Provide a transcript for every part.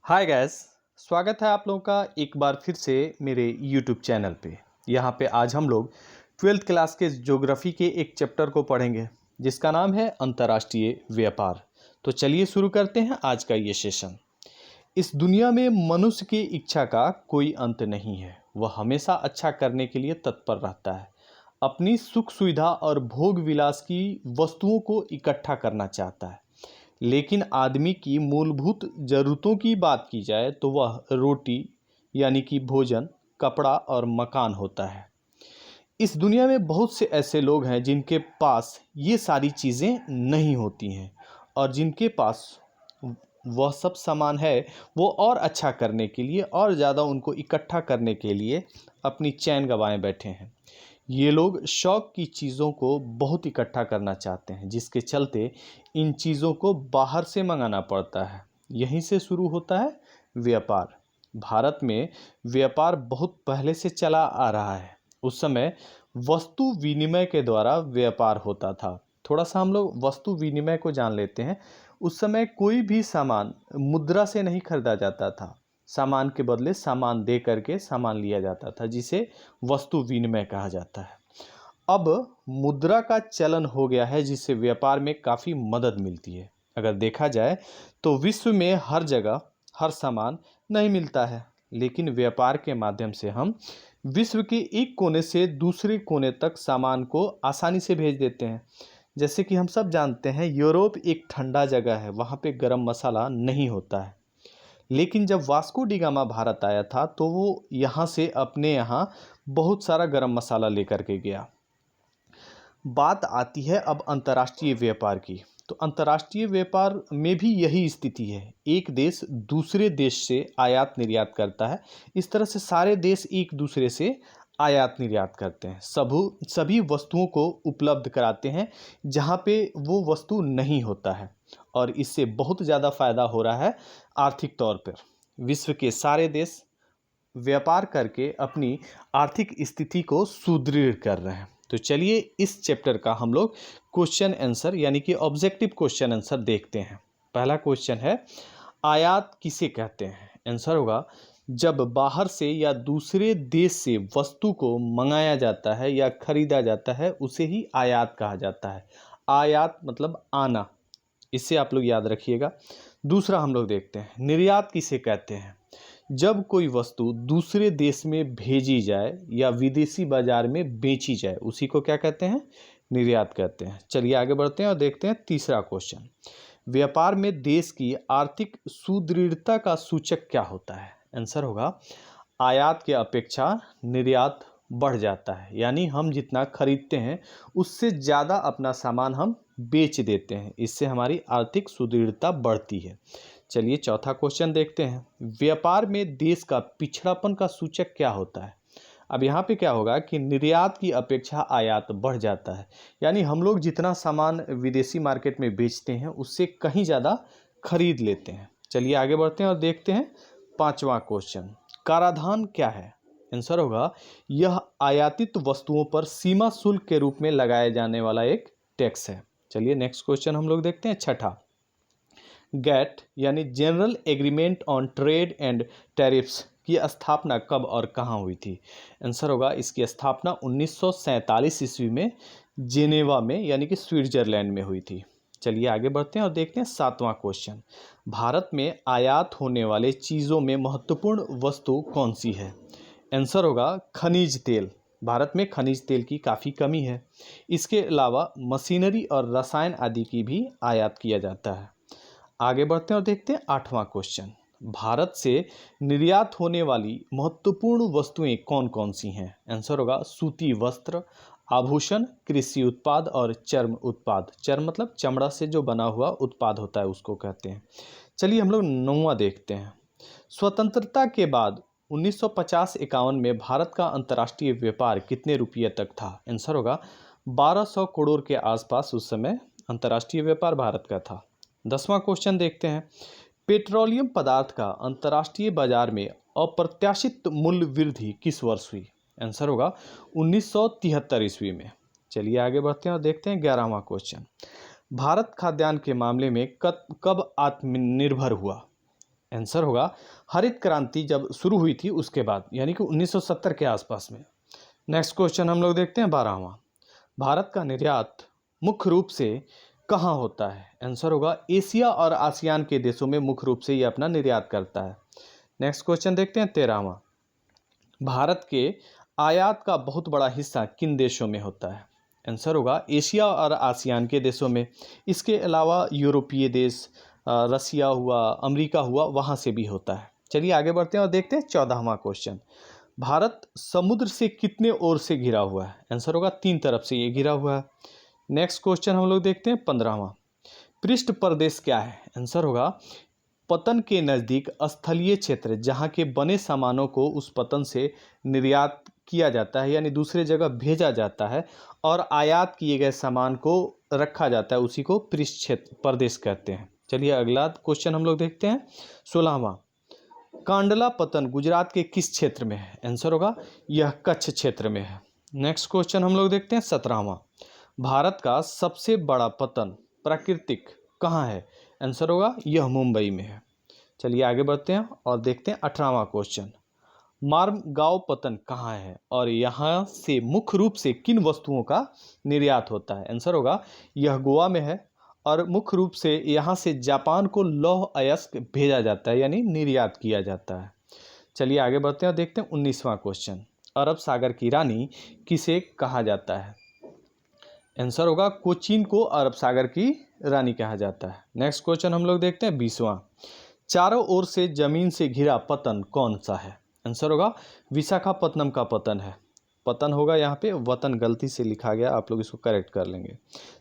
Hi guys. स्वागत है आप लोगों का एक बार फिर से मेरे यूट्यूब चैनल पे। यहाँ पे आज हम लोग 12th क्लास के ज्योग्राफी के एक चैप्टर को पढ़ेंगे जिसका नाम है अंतर्राष्ट्रीय व्यापार। तो चलिए शुरू करते हैं आज का ये सेशन। इस दुनिया में मनुष्य की इच्छा का कोई अंत नहीं है। वह हमेशा अच्छा करने के लिए तत्पर रहता है। अपनी सुख सुविधा और भोग विलास की वस्तुओं को इकट्ठा करना चाहता है। लेकिन आदमी की मूलभूत ज़रूरतों की बात की जाए तो वह रोटी यानी कि भोजन, कपड़ा और मकान होता है। इस दुनिया में बहुत से ऐसे लोग हैं जिनके पास ये सारी चीज़ें नहीं होती हैं और जिनके पास वह सब सामान है वो और अच्छा करने के लिए और ज़्यादा उनको इकट्ठा करने के लिए अपनी चैन गंवाए बैठे हैं। ये लोग शौक की चीज़ों को बहुत इकट्ठा करना चाहते हैं जिसके चलते इन चीज़ों को बाहर से मंगाना पड़ता है। यहीं से शुरू होता है व्यापार। भारत में व्यापार बहुत पहले से चला आ रहा है। उस समय वस्तु विनिमय के द्वारा व्यापार होता था। थोड़ा सा हम लोग वस्तु विनिमय को जान लेते हैं। उस समय कोई भी सामान मुद्रा से नहीं खरीदा जाता था। सामान के बदले सामान दे करके सामान लिया जाता था जिसे वस्तु विनिमय कहा जाता है। अब मुद्रा का चलन हो गया है जिससे व्यापार में काफ़ी मदद मिलती है। अगर देखा जाए तो विश्व में हर जगह हर सामान नहीं मिलता है, लेकिन व्यापार के माध्यम से हम विश्व के एक कोने से दूसरे कोने तक सामान को आसानी से भेज देते हैं। जैसे कि हम सब जानते हैं यूरोप एक ठंडा जगह है, वहाँ पे गरम मसाला नहीं होता है। लेकिन जब वास्को डी गामा भारत आया था तो वो यहाँ से अपने यहाँ बहुत सारा गरम मसाला लेकर के गया। बात आती है अब अंतर्राष्ट्रीय व्यापार की। तो अंतर्राष्ट्रीय व्यापार में भी यही स्थिति है। एक देश दूसरे देश से आयात निर्यात करता है। इस तरह से सारे देश एक दूसरे से आयात निर्यात करते हैं। सभी वस्तुओं को उपलब्ध कराते हैं जहाँ पे वो वस्तु नहीं होता है, और इससे बहुत ज़्यादा फ़ायदा हो रहा है आर्थिक तौर पर। विश्व के सारे देश व्यापार करके अपनी आर्थिक स्थिति को सुदृढ़ कर रहे हैं। तो चलिए इस चैप्टर का हम लोग क्वेश्चन आंसर यानी कि ऑब्जेक्टिव क्वेश्चन आंसर देखते हैं। पहला क्वेश्चन है, आयात किसे कहते हैं? आंसर होगा, जब बाहर से या दूसरे देश से वस्तु को मंगाया जाता है या खरीदा जाता है उसे ही आयात कहा जाता है। आयात मतलब आना, इससे आप लोग याद रखिएगा। दूसरा हम लोग देखते हैं, निर्यात किसे कहते हैं? जब कोई वस्तु दूसरे देश में भेजी जाए या विदेशी बाजार में बेची जाए उसी को क्या कहते हैं? निर्यात कहते हैं। चलिए आगे बढ़ते हैं और देखते हैं तीसरा क्वेश्चन। व्यापार में देश की आर्थिक सुदृढ़ता का सूचक क्या होता है? आंसर होगा, आयात की अपेक्षा निर्यात बढ़ जाता है। यानी हम जितना खरीदते हैं उससे ज़्यादा अपना सामान हम बेच देते हैं। इससे हमारी आर्थिक सुदृढ़ता बढ़ती है। चलिए चौथा क्वेश्चन देखते हैं। व्यापार में देश का पिछड़ापन का सूचक क्या होता है? अब यहाँ पे क्या होगा कि निर्यात की अपेक्षा आयात बढ़ जाता है। यानी हम लोग जितना सामान विदेशी मार्केट में बेचते हैं उससे कहीं ज़्यादा खरीद लेते हैं। चलिए आगे बढ़ते हैं और देखते हैं पांचवा क्वेश्चन। कराधान क्या है? आंसर होगा, यह आयातित वस्तुओं पर सीमा शुल्क के रूप में लगाया जाने वाला एक टैक्स है। चलिए नेक्स्ट क्वेश्चन हम लोग देखते हैं छठा। गैट यानी general agreement on trade and tariffs की स्थापना कब और कहाँ हुई थी? आंसर होगा, इसकी स्थापना 1947 ईस्वी में जेनेवा में यानी कि स्विट्जरलैंड में हुई थी। चलिए आगे बढ़ते हैं और देखते हैं सातवां क्वेश्चन। भारत में आयात होने वाले चीज़ों में महत्वपूर्ण वस्तु कौन सी है? आंसर होगा, खनिज तेल। भारत में खनिज तेल की काफ़ी कमी है। इसके अलावा मशीनरी और रसायन आदि की भी आयात किया जाता है। आगे बढ़ते हैं और देखते हैं आठवां क्वेश्चन। भारत से निर्यात होने वाली महत्वपूर्ण वस्तुएं कौन कौन सी हैं? आंसर होगा, सूती वस्त्र, आभूषण, कृषि उत्पाद और चर्म उत्पाद। चर्म मतलब चमड़ा से जो बना हुआ उत्पाद होता है उसको कहते हैं। चलिए हम लोग नौवां देखते हैं। स्वतंत्रता के बाद 1950-51 में भारत का अंतर्राष्ट्रीय व्यापार कितने रुपये तक था? आंसर होगा, 1200 करोड़ के आसपास उस समय अंतर्राष्ट्रीय व्यापार भारत का था। 10वां क्वेश्चन देखते हैं। पेट्रोलियम पदार्थ का अंतर्राष्ट्रीय बाजार में अप्रत्याशित मूल्य वृद्धि किस वर्ष हुई? आंसर होगा, 1973 ईस्वी में। चलिए आगे बढ़ते हैं और देखते हैं 11वां क्वेश्चन। भारत खाद्यान्न के मामले में कब आत्मनिर्भर हुआ? आंसर होगा हरित क्रांति जब शुरू हुई थी उसके बाद, यानी कि 1970 के आसपास में। नेक्स्ट क्वेश्चन हम लोग देखते हैं 12वां। भारत का निर्यात मुख्य रूप से कहाँ होता है? आंसर होगा एशिया और आसियान के देशों में मुख्य रूप से ये अपना निर्यात करता है। नेक्स्ट क्वेश्चन देखते हैं 13वां। भारत के आयात का बहुत बड़ा हिस्सा किन देशों में होता है? आंसर होगा एशिया और आसियान के देशों में। इसके अलावा यूरोपीय देश, रसिया हुआ, अमेरिका हुआ, वहाँ से भी होता है। चलिए आगे बढ़ते हैं और देखते हैं 14वां क्वेश्चन। भारत समुद्र से कितने ओर से घिरा हुआ है? आंसर होगा 3 तरफ से ये घिरा हुआ है। नेक्स्ट क्वेश्चन हम लोग देखते हैं 15वां। पृष्ठ प्रदेश क्या है? आंसर होगा पतन के नज़दीक स्थलीय क्षेत्र जहाँ के बने सामानों को उस पतन से निर्यात किया जाता है, यानी दूसरे जगह भेजा जाता है, और आयात किए गए सामान को रखा जाता है, उसी को पृष्ठ क्षेत्र प्रदेश कहते हैं। चलिए अगला क्वेश्चन हम लोग देखते हैं 16वां। कांडला पतन गुजरात के किस क्षेत्र में है? आंसर होगा यह कच्छ क्षेत्र में है। नेक्स्ट क्वेश्चन हम लोग देखते हैं 17वां। भारत का सबसे बड़ा पतन प्राकृतिक कहाँ है? आंसर होगा यह मुंबई में है। चलिए आगे बढ़ते हैं और देखते हैं 18वां क्वेश्चन। मार्मगांव पतन कहाँ है और यहाँ से मुख्य रूप से किन वस्तुओं का निर्यात होता है? आंसर होगा यह गोवा में है और मुख्य रूप से यहाँ से जापान को लौह अयस्क भेजा जाता है, यानी निर्यात किया जाता है। चलिए आगे बढ़ते हैं और देखते हैं 19वां क्वेश्चन। अरब सागर की रानी किसे कहा जाता है? आंसर होगा कोचीन को अरब सागर की रानी कहा जाता है। नेक्स्ट क्वेश्चन हम लोग देखते हैं 20वां। चारों ओर से जमीन से घिरा पतन कौन सा है? आंसर होगा विशाखापत्तनम का पतन है। पतन होगा यहाँ पे वतन गलती से लिखा गया, आप लोग इसको करेक्ट कर लेंगे।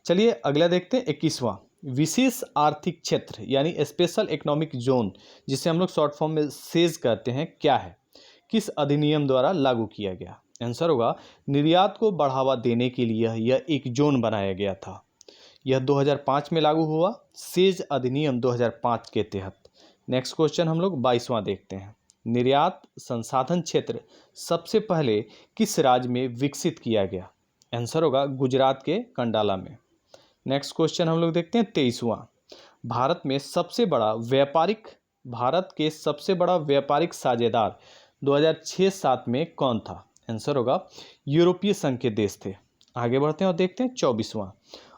चलिए अगला देखते हैं 21वां। विशेष आर्थिक क्षेत्र यानी स्पेशल इकोनॉमिक जोन, जिसे हम लोग शॉर्ट फॉर्म में सेज कहते हैं, क्या है? किस अधिनियम द्वारा लागू किया गया? आंसर होगा निर्यात को बढ़ावा देने के लिए यह एक जोन बनाया गया था। यह 2005 में लागू हुआ, सेज अधिनियम 2005 के तहत। नेक्स्ट क्वेश्चन हम लोग 22वां देखते हैं। निर्यात संसाधन क्षेत्र सबसे पहले किस राज्य में विकसित किया गया? आंसर होगा गुजरात के कंडाला में। नेक्स्ट क्वेश्चन हम लोग देखते हैं 23वां। भारत के सबसे बड़ा व्यापारिक साझेदार 2006-07 में कौन था? आंसर होगा यूरोपीय संघ के देश थे। आगे बढ़ते हैं और देखते हैं 24वां।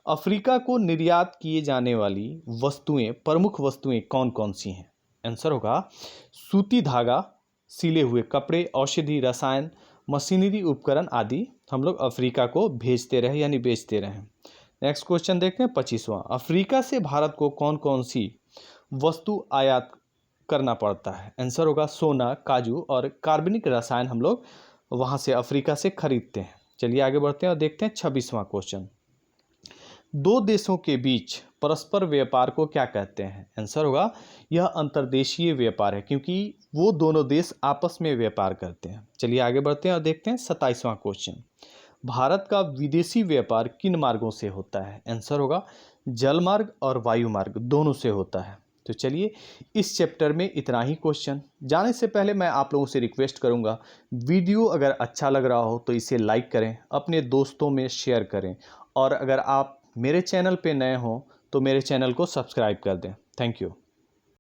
अफ्रीका को निर्यात किए जाने वाली प्रमुख वस्तुएं कौन कौन सी हैं? आंसर होगा सूती धागा, सिले हुए कपड़े, औषधि, रसायन, मशीनरी उपकरण आदि हम लोग अफ्रीका को भेजते रहे, यानी बेचते रहे। नेक्स्ट क्वेश्चन देखते हैं 25वां। अफ्रीका से भारत को कौन कौन सी वस्तु आयात करना पड़ता है? आंसर होगा सोना, काजू और कार्बनिक रसायन हम लोग वहाँ से अफ्रीका से खरीदते हैं। चलिए आगे बढ़ते हैं और देखते हैं 26वां क्वेश्चन। दो देशों के बीच परस्पर व्यापार को क्या कहते हैं? आंसर होगा यह अंतर्देशीय व्यापार है, क्योंकि वो दोनों देश आपस में व्यापार करते हैं। चलिए आगे बढ़ते हैं और देखते हैं 27वां क्वेश्चन। भारत का विदेशी व्यापार किन मार्गों से होता है? आंसर होगा जल मार्ग और वायु मार्ग, दोनों से होता है। तो चलिए इस चैप्टर में इतना ही क्वेश्चन। जाने से पहले मैं आप लोगों से रिक्वेस्ट करूंगा, वीडियो अगर अच्छा लग रहा हो तो इसे लाइक करें, अपने दोस्तों में शेयर करें, और अगर आप मेरे चैनल पे नए हों तो मेरे चैनल को सब्सक्राइब कर दें। Thank you.